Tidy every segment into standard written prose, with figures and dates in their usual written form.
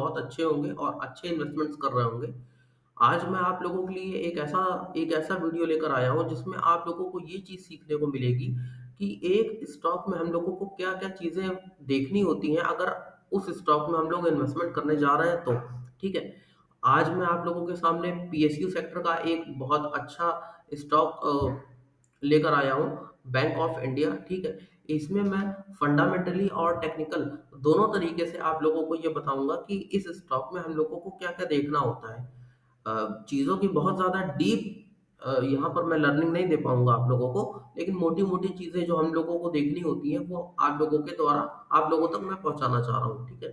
बहुत अच्छे होंगे और अच्छे इन्वेस्टमेंट्स कर रहे होंगे। आज मैं आप लोगों के लिए एक ऐसा वीडियो लेकर आया हूँ जिसमें आप लोगों को ये चीज़ सीखने को मिलेगी कि एक स्टॉक में हम लोगों को क्या-क्या चीज़ें देखनी होती हैं अगर उस स्टॉक में हम लोग इन्वेस्टमेंट करने जा रहे हैं तो, ठीक है? आज मैं आप लोगों के सामने पीएसयू सेक्टर का एक बहुत अच्छा स्टॉक लेकर आया हूँ, बैंक ऑफ इंडिया, ठीक है? इसमें मैं फंडामेंटली और टेक्निकल दोनों तरीके से आप लोगों को ये बताऊँगा कि इस स्टॉक में हम लोगों को क्या-क्या देखना होता है। चीज़ों की बहुत ज़्यादा डीप यहाँ पर मैं लर्निंग नहीं दे पाऊँगा आप लोगों को, लेकिन मोटी-मोटी चीज़ें जो हम लोगों को देखनी होती हैं, वो आप लोगों के द्वारा आप लोगों तक मैं पहुँचाना चाह रहा हूँ, ठीक है?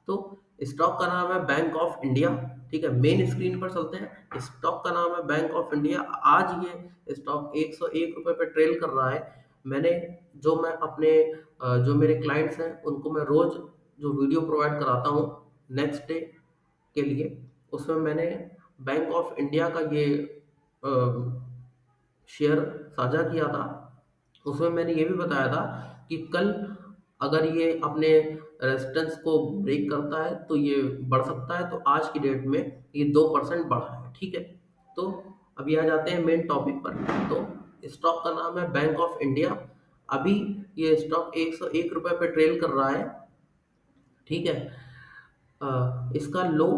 तो स्टॉक का नाम है बैंक ऑफ इंडिया, ठीक है? मेन स्क्रीन पर चलते हैं। स्टॉक का नाम है बैंक ऑफ इंडिया। आज ये स्टॉक ₹101 पे ट्रेल कर रहा है। मैंने जो मेरे क्लाइंट्स हैं, उनको मैं रोज़ जो वीडियो प्रोवाइड कराता हूँ, नेक्स्ट डे के लिए, उसमें मैंने बैंक ऑफ इंडिया का ये अ, शेयर साझा किया था। उसमें मैंने ये भी बताया था कि कल अगर ये अपने रेजिस्टेंस को ब्रेक करता है तो ये बढ़ सकता है, तो आज की डेट में ये 2% बढ़ा है, ठीक है? तो अभी आ जाते हैं मेन टॉपिक पर। तो स्टॉक का नाम है बैंक ऑफ इंडिया। अभी ये स्टॉक ₹101 पे ट्रेल कर रहा है, ठीक है? इसका लो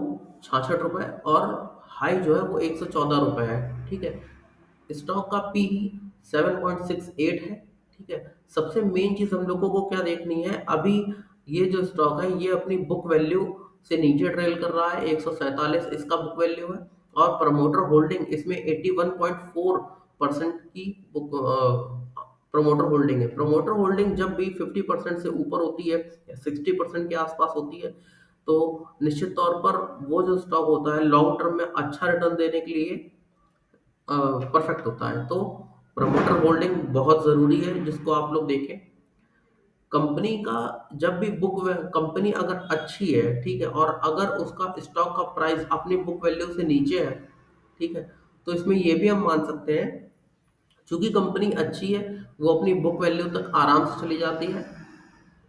₹66 और हाई जो है वो ₹114 है, ठीक है? स्टॉक का पीई 7.68 है, ठीक है? सबसे मेन चीज़ हम लोगों को क्या देखनी है, अभी ये जो स्टॉक है ये अपनी बुक वैल्यू से नीचे ट्रेल कर रहा है, 147 इसका बुक वैल्यू है और प्रमोटर होल्डिंग इसमें 81.4% की प्रमोटर होल्डिंग है। प्रमोटर होल्डिंग जब भी 50% से ऊपर होती है या 60% के आसपास होती है, तो निश्चित तौर पर वो जो स्टॉक होता है लॉन्ग टर्म में अच्छा रिटर्न देने के लिए परफेक्ट होता है। तो प्रमोटर होल्डिंग बहुत ज़रूरी है जिसको आप लोग देखें। कंपनी का जब भी कंपनी अगर अच्छी है, ठीक है? और अगर उसका स्टॉक का प्राइस अपनी बुक वैल्यू से नीचे है, ठीक है? तो इसमें ये भी हम मान सकते हैं, चूँकि कंपनी अच्छी है, वो अपनी बुक वैल्यू तक आराम से चली जाती है।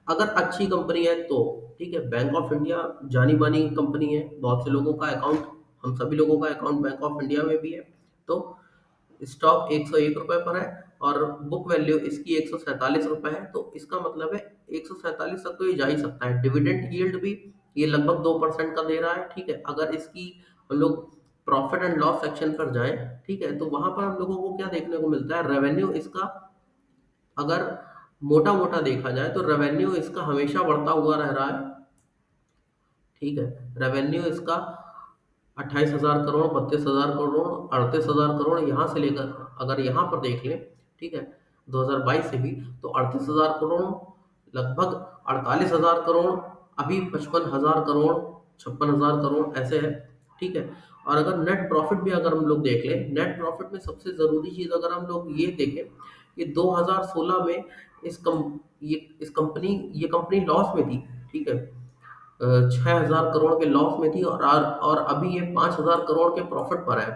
अगर अच्छी कंपनी है तो, ठीक है? बैंक ऑफ इंडिया जानी-मानी कंपनी है, बहुत से लोगों का अकाउंट हम सभी लोगों का अकाउंट बैंक ऑफ इंडिया में भी है। तो स्टॉक ₹101 पर है और बुक वैल्यू इसकी ₹147 है, तो इसका मतलब है 147 तक तो ये जा ही सकता है। डिविडेंड यील्ड भी ये लगभग 2% का दे रहा है, ठीक है? अगर इसकी हम लोग प्रॉफिट एंड लॉस सेक्शन पर जाएँ, ठीक है? तो वहाँ पर हम लोगों को क्या देखने को मिलता है, रेवेन्यू इसका अगर मोटा-मोटा देखा जाए तो रेवेन्यू इसका हमेशा बढ़ता हुआ रह रहा है, ठीक है? रेवेन्यू इसका 28,000 करोड़, 32,000 करोड़, 38,000 करोड़ यहाँ से लेकर अगर यहाँ पर देख लें, ठीक है? 2022 से भी तो 38,000 करोड़, लगभग 48,000 करोड़, अभी 55,000 करोड़, 56,000 करोड़ ऐसे है, ठीक है? और अगर नेट प्रॉफ़िट भी अगर हम लोग देख लें, नेट प्रॉफ़िट में सबसे ज़रूरी चीज़ अगर हम लोग ये देखें कि 2016 में ये कंपनी लॉस में थी, ठीक है? 6,000 करोड़ के लॉस में थी और अभी ये 5,000 करोड़ के प्रॉफिट पर है,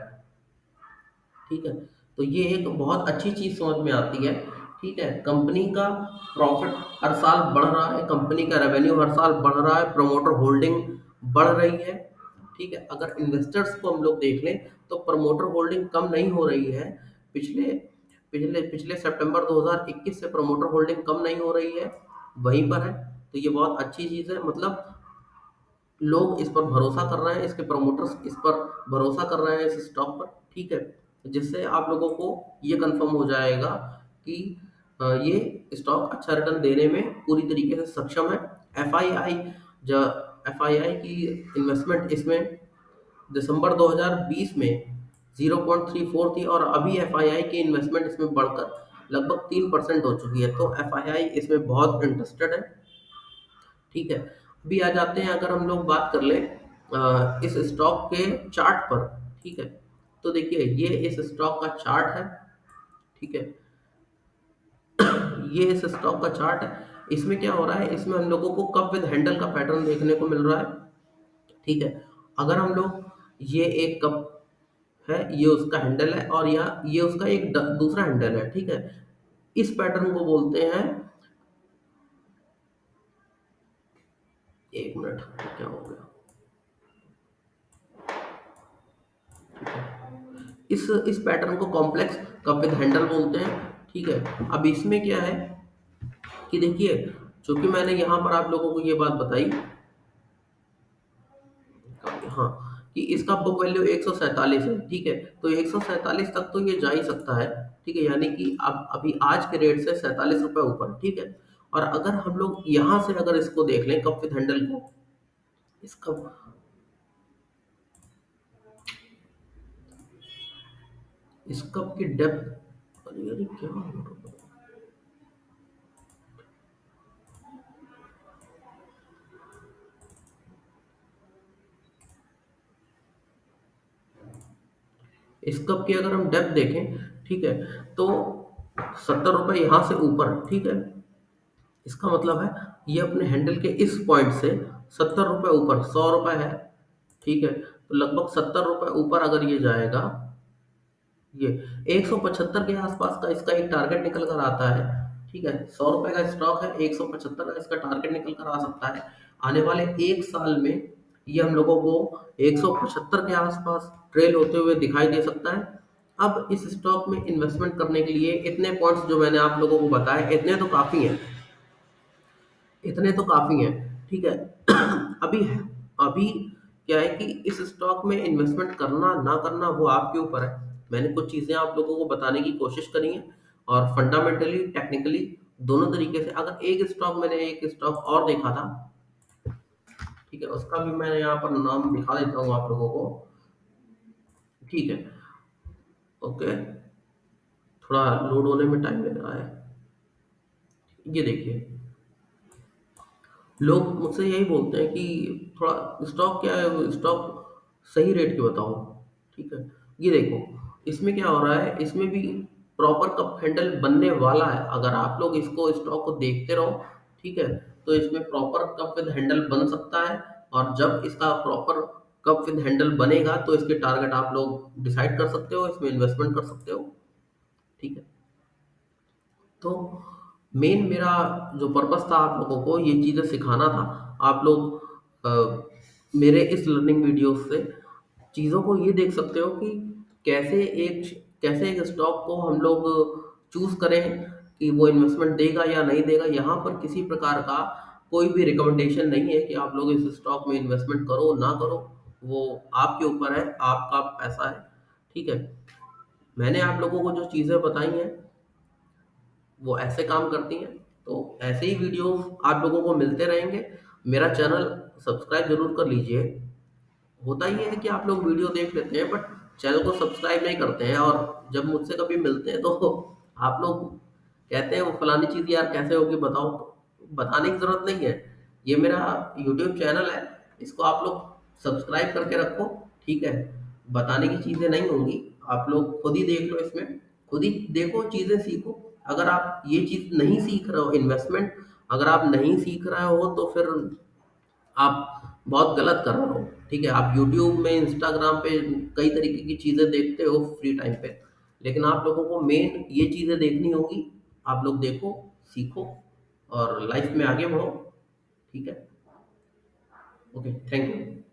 ठीक है? तो ये एक बहुत अच्छी चीज़ समझ में आती है, ठीक है? कंपनी का प्रॉफिट हर साल बढ़ रहा है, कंपनी का रेवेन्यू हर साल बढ़ रहा है, प्रमोटर होल्डिंग बढ़ रही है, ठीक है? अगर इन्वेस्टर्स को हम लोग देख लें, तो प्रमोटर होल्डिंग कम नहीं हो रही है। पिछले पिछले पिछले सितंबर 2021 से प्रमोटर होल्डिंग कम नहीं हो रही है, वहीं पर है। तो ये बहुत अच्छी चीज़ है, मतलब लोग इस पर भरोसा कर रहे हैं, इसके प्रमोटर्स इस पर भरोसा कर रहे हैं इस स्टॉक पर, ठीक है? जिससे आप लोगों को ये कन्फर्म हो जाएगा कि ये स्टॉक अच्छा रिटर्न देने में पूरी तरीके से सक्षम है। एफआईआई ज एफआईआई की इन्वेस्टमेंट इसमें दिसंबर 2020 में 0.34 थी और अभी एफआईआई की इन्वेस्टमेंट इसमें बढ़कर लगभग 3% हो चुकी है। तो एफआईआई इसमें बहुत इंटरेस्टेड है। ठीक है। अभी आ जाते हैं अगर हम लोग बात कर लें इस स्टॉक के चार्ट पर, ठीक है? तो देखिए ये इस स्टॉक का चार्ट है, ठीक है? ये इस स्टॉक का चार्ट है। इसमें क्या हो रहा है, इसमें हम लोगों को कप विद हैंडल का पैटर्न देखने को मिल रहा है, ठीक है? अगर हम लोग ये एक कप है, ये उसका हैंडल है और यहाँ ये उसका एक दूसरा हैंडल है, ठीक है? इस पैटर्न को बोलते हैं, एक मिनट क्या हो गया? इस पैटर्न को कॉम्प्लेक्स कप विद हैंडल बोलते हैं, ठीक है। अब इसमें क्या है कि देखिए, चूंकि मैंने यहाँ पर आप लोगों को ये बात बताई, हाँ, कि इसका बुक वैल्यू 147 है, ठीक है। तो 147 तक तो ये जा ही सकता है, ठीक है, यानी कि अब अभी आज के रेट से 47 रुपये ऊपर, ठीक है। और अगर हम लोग यहाँ से अगर इसको देख लें कप विद हैंडल को, इसका इस कप की डेप्थ, अरे अरे क्या हो रहा है? इस कप की अगर हम डेप्थ देखें, ठीक है, तो 70 रुपये यहाँ से ऊपर, ठीक है। इसका मतलब है ये अपने हैंडल के इस पॉइंट से 70 रुपये ऊपर, 100 रुपये है, ठीक है। तो लगभग 70 रुपये ऊपर अगर ये जाएगा, ये 175 के आसपास का इसका एक टारगेट निकल कर आता है, ठीक है। 100 रुपये का स्टॉक है, 175 का इसका टारगेट निकल कर आ सकता है। आने वाले 1 साल में ये हम लोगों को 175 के आसपास ट्रेल होते हुए दिखाई दे सकता है। अब इस स्टॉक में इन्वेस्टमेंट करने के लिए इतने पॉइंट्स जो मैंने आप लोगों को बताए, इतने तो काफ़ी हैं, इतने तो काफ़ी हैं, ठीक है। अभी अभी क्या है कि इस स्टॉक में इन्वेस्टमेंट करना ना करना वो आपके ऊपर है। मैंने कुछ चीज़ें आप लोगों को बताने की कोशिश करी हैं, और फंडामेंटली, टेक्निकली दोनों तरीके से। अगर एक स्टॉक, मैंने एक स्टॉक और देखा था, ठीक है, उसका भी मैं यहाँ पर नाम दिखा देता हूँ आप लोगों को, ठीक है। ओके, थोड़ा लोड होने में टाइम लग रहा है। ये देखिए, लोग मुझसे यही बोलते हैं कि थोड़ा स्टॉक क्या है, स्टॉक सही रेट के बताओ, ठीक है। ये देखो, इसमें क्या हो रहा है, इसमें भी प्रॉपर कप हैंडल बनने वाला है। अगर आप लोग इसको, स्टॉक को देखते रहो, ठीक है, तो इसमें प्रॉपर कप विद हैंडल बन सकता है। और जब इसका प्रॉपर कप विद हैंडल बनेगा तो इसके टारगेट आप लोग डिसाइड कर सकते हो, इसमें इन्वेस्टमेंट कर सकते हो, ठीक है। तो मेन मेरा जो पर्पस था आप लोगों को ये चीज़ें सिखाना था। आप लोग मेरे इस लर्निंग वीडियोस से चीज़ों को ये देख सकते हो कि कैसे एक स्टॉक को हम लोग चूज़ करें कि वो इन्वेस्टमेंट देगा या नहीं देगा। यहाँ पर किसी प्रकार का कोई भी रिकमेंडेशन नहीं है कि आप लोग इस स्टॉक में इन्वेस्टमेंट करो ना करो, वो आपके ऊपर है, आपका पैसा है, ठीक है। मैंने आप लोगों को जो चीज़ें बताई हैं वो ऐसे काम करती हैं। तो ऐसे ही वीडियोस आप लोगों को मिलते रहेंगे। मेरा चैनल सब्सक्राइब ज़रूर कर लीजिए। होता ये है कि आप लोग वीडियो देख लेते हैं बट चैनल को सब्सक्राइब नहीं करते हैं, और जब मुझसे कभी मिलते हैं तो आप लोग कहते हैं वो फलानी चीज़ यार कैसे होगी बताओ। तो बताने की ज़रूरत नहीं है। ये मेरा यूट्यूब चैनल है, इसको आप लोग सब्सक्राइब करके रखो, ठीक है। बताने की चीज़ें नहीं होंगी, आप लोग खुद ही देख लो, इसमें खुद ही देखो, चीज़ें सीखो। अगर आप ये चीज़ नहीं सीख रहे हो, इन्वेस्टमेंट अगर आप नहीं सीख रहे हो, तो फिर आप बहुत गलत कर रहे हो, ठीक है। आप यूट्यूब में, इंस्टाग्राम पे कई तरीके की चीज़ें देखते हो फ्री टाइम पे, लेकिन आप लोगों को मेन ये चीज़ें देखनी होगी। आप लोग देखो, सीखो और लाइफ में आगे बढ़ो, ठीक है। Okay, thank you.